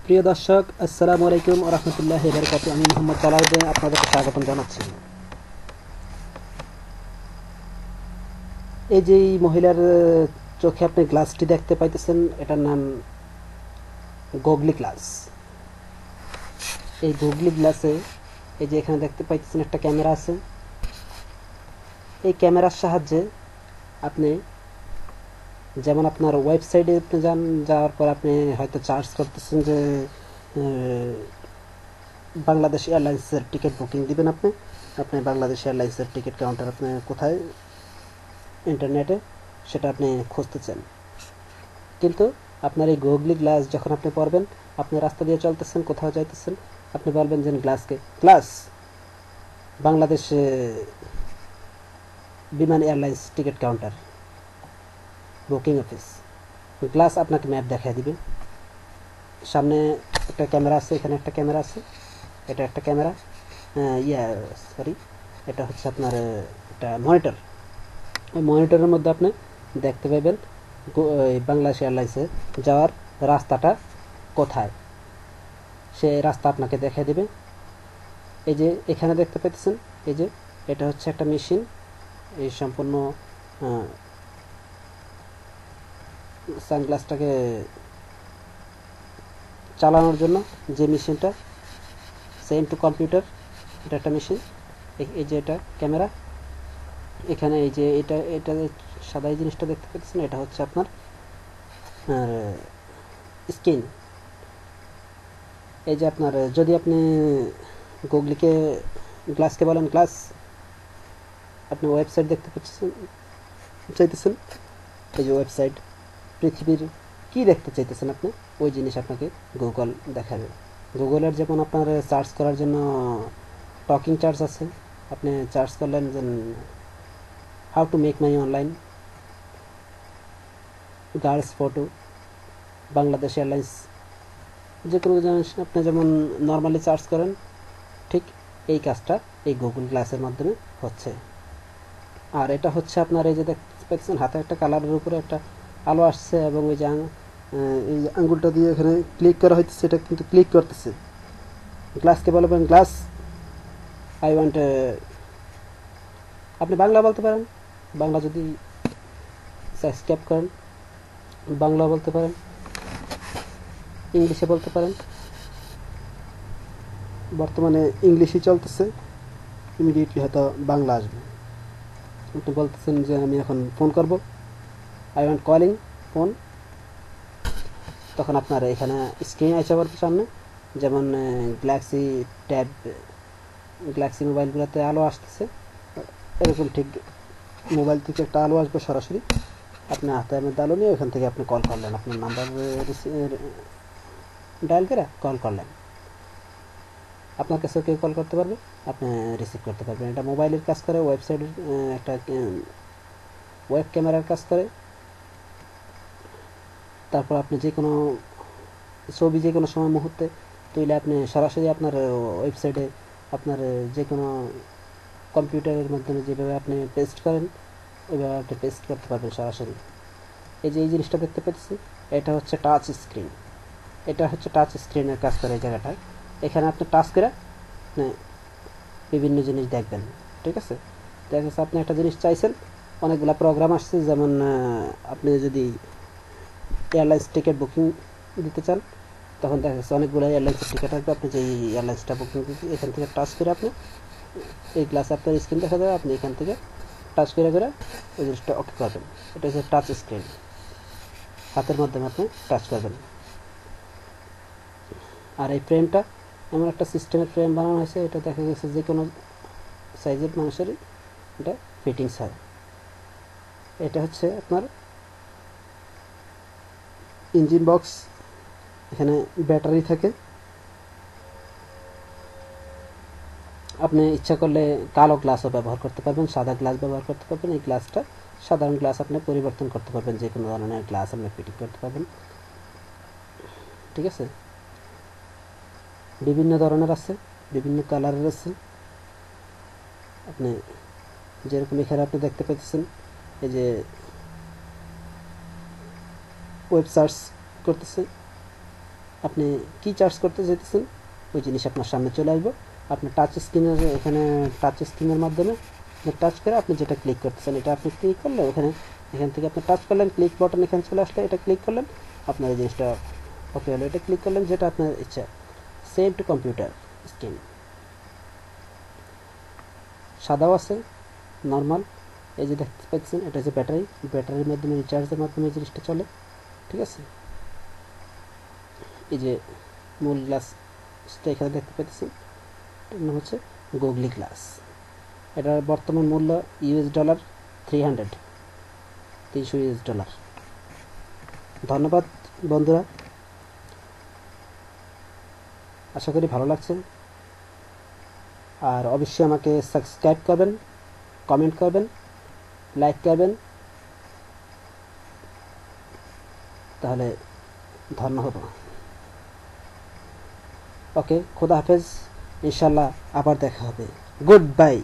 প্রিয় দর্শক, আসসালামু আলাইকুম ওয়া রাহমাতুল্লাহি ওয়া বারাকাতুহু। আমি মোহাম্মদ জালালউদ্দিন আপনাদেরকে স্বাগতম জানাচ্ছি। এই যে এই মহিলার চোখে আপনি গ্লাসটি দেখতে পাইতেছেন, এটার নাম গুগলি গ্লাস। এই গুগলি গ্লাসে এই যে এখানে দেখতে পাইতেছেন একটা ক্যামেরা আছে। এই ক্যামেরার সাহায্যে আপনি যেমন আপনার ওয়েবসাইটে আপনি যাওয়ার পর আপনি হয়তো সার্চ করতেছেন যে বাংলাদেশ এয়ারলাইন্সের টিকিট বুকিং দিবেন। আপনি বাংলাদেশ এয়ারলাইন্সের টিকিট কাউন্টার আপনি কোথায় ইন্টারনেটে সেটা আপনি খুঁজতে চান, কিন্তু আপনার এই গুগলি গ্লাস যখন আপনি পরবেন, আপনি রাস্তা দিয়ে চলতেছেন, কোথাও যাইতেছেন, আপনি বলবেন যে গ্লাস বাংলাদেশ বিমান airlines ticket counter booking office. Glass আপনাকে ম্যাপ দেখায় দিবে। সামনে একটা ক্যামেরা আছে, এখানে একটা ক্যামেরা আছে, এটা একটা ক্যামেরা, এটা হচ্ছে আপনার একটা মনিটর। ওই মনিটরের মধ্যে আপনি দেখতে পাবেন বাংলাদেশ এয়ারলাইন্সে যাওয়ার রাস্তাটা কোথায়, সে রাস্তা আপনাকে দেখিয়ে দেবে। এই যে এখানে দেখতে পাচ্ছেন, এই যে এটা হচ্ছে একটা মেশিন। এই সম্পূর্ণ সানগ্লাসটাকে চালানোর জন্য যে মেশিনটা, সেম টু কম্পিউটার, এটা একটা মেশিন। এই যে এটা ক্যামেরা, এখানে এই যে এটা সাদা এই জিনিসটা দেখতে পাচ্ছেন, এটা হচ্ছে আপনার স্ক্রিন। এই যে আপনার যদি আপনি গুগলিকে গ্লাসকে বলেন গ্লাস, আপনি ওয়েবসাইট দেখতে চাইতেছেন, এই যে ওয়েবসাইট, পৃথিবীর কি দেখতে চাইতেছেন আপনি, ওই জিনিস আপনাকে গুগল দেখাবে। গুগলের যেমন আপনার সার্চ করার জন্য টকিং চার্জ আছে, আপনি সার্চ করলেন যে how to make money online, girls photo, Bangladesh airlines, যে কোনো জিনিস আপনি যেমন নর্মালি সার্চ করেন, ঠিক এই কাজটা এই গুগল গ্লাসের মাধ্যমে হচ্ছে। আর এটা হচ্ছে আপনার এই যে দেখতে পাচ্ছেন হাতে একটা কালারের উপরে একটা আলো আসছে, এবং ওই যে এই আঙ্গুলটা দিয়ে এখানে ক্লিক করা হইতেছে, এটা কিন্তু ক্লিক করতেছে। গ্লাসকে বলবেন গ্লাস আই ওয়ান্ট, আপনি বাংলা বলতে পারেন, বাংলা যদি সাবস্ক্রাইব করেন বাংলা বলতে পারেন, ইংলিশে বলতে পারেন। বর্তমানে ইংলিশই চলতেছে, ইমিডিয়েটলি হয়তো বাংলা আসবে। আপনি বলতেছেন যে আমি এখন ফোন করব, আই ওয়ান্ট কলিং ফোন, তখন আপনার এখানে স্ক্রিন আসে পড়বে সামনে, যেমন গ্যালাক্সি মোবাইলগুলোতে আলো আসতেছে, এরকম ঠিক মোবাইল থেকে একটা আলো আসবে সরাসরি, আপনি হাতের মধ্যে আলো নিয়ে ওখান থেকে আপনি কল করলেন, আপনার নাম্বার ডায়াল করে কল করলেন, আপনার কাছে কেউ কল করতে পারবে, আপনি রিসিভ করতে পারবেন। এটা মোবাইলের কাজ করে, ওয়েবসাইটের একটা ওয়েব ক্যামেরার কাজ করে। তারপর আপনি যে কোনো ছবি যে কোনো সময় মুহূর্তে তুলে আপনি সরাসরি আপনার ওয়েবসাইটে আপনার যে কোনো কম্পিউটারের মাধ্যমে যেভাবে আপনি পেস্ট করেন, ওইভাবে আপনি পেস্ট করতে পারবেন সরাসরি। এই যে এই জিনিসটা দেখতে পাচ্ছি, এটা হচ্ছে টাচ স্ক্রিন। এটা হচ্ছে টাচ স্ক্রিনের কাজ করে এই জায়গাটায়। এখানে আপনি টাচ করে আপনি বিভিন্ন জিনিস দেখবেন, ঠিক আছে। দেখা যাচ্ছে আপনি একটা জিনিস চাইছেন, অনেকগুলো প্রোগ্রাম আসছে, যেমন আপনি যদি এয়ারলাইন্স টিকিট বুকিং দিতে চান, তখন দেখা যাচ্ছে অনেকগুলো এয়ারলাইন্সের টিকিট আসবে। আপনি যে এয়ারলাইন্সটা বুকিং দিতে, এখান থেকে টাচ করে আপনি এই গ্লাসে আপনার স্ক্রিন দেখা যাবে, আপনি এখান থেকে টাচ করে ওই জিনিসটা ওকে করবেন। এটা হচ্ছে টাচ স্ক্রিন, হাতের মাধ্যমে আপনি টাচ করবেন। আর এই ফ্রেমটা এমন একটা সিস্টেমের ফ্রেম বানানো হয়েছে, এটা দেখা গেছে যে কোনো সাইজের মানুষেরই এটা ফিটিংস হয়। এটা হচ্ছে আপনার ইঞ্জিন বক্স, এখানে ব্যাটারি থাকে। আপনি ইচ্ছা করলে কালো গ্লাসও ব্যবহার করতে পারবেন, সাদা গ্লাস ব্যবহার করতে পারবেন। এই গ্লাসটা সাধারণ গ্লাস আপনি পরিবর্তন করতে পারবেন, যে কোনো ধরনের গ্লাস আপনি ফিটিং করতে পারবেন, ঠিক আছে। বিভিন্ন ধরনের আছে, বিভিন্ন কালারের আছে। আপনি যেরকম এখানে আপনি দেখতে পাচ্ছেন, এই যে ওয়েব সার্চ করতেছে, আপনি কি চার্জ করতে যেতেছেন ওই জিনিস আপনার সামনে চলে আসবে। আপনি টাচ স্ক্রিনের এখানে টাচ স্ক্রিনের মাধ্যমে টাচ করে আপনি যেটা ক্লিক করতেছেন এটা আপনি ক্লিক করলে ওখানে এখান থেকে আপনি টাচ করলেন, ক্লিক বাটন এখানে চলে আসলে এটা ক্লিক করলেন, আপনার এই জিনিসটা ওকে হলো। এটা ক্লিক করলেন যেটা আপনার ইচ্ছা। Save to computer screen. সাদাও আছে, নর্মাল। এই যে দেখতে পাচ্ছেন এটা হচ্ছে ব্যাটারি, ব্যাটারির মাধ্যমে রিচার্জের মাধ্যমে এই জিনিসটা চলে, ঠিক আছে। এই যে মূল গ্লাসটা এখানে দেখতে পাচ্ছেন, এটার নাম হচ্ছে গুগলি গ্লাস। এটার বর্তমান মূল্য $300, $300। ধন্যবাদ বন্ধুরা, আশা করি ভালো লাগছে। আর অবশ্যই আমাকে সাবস্ক্রাইব করবেন, কমেন্ট করবেন, লাইক করবেন, তাহলে ধন্য হব। ওকে, খোদা হাফেজ, ইনশাল্লাহ আবার দেখা হবে। Good bye.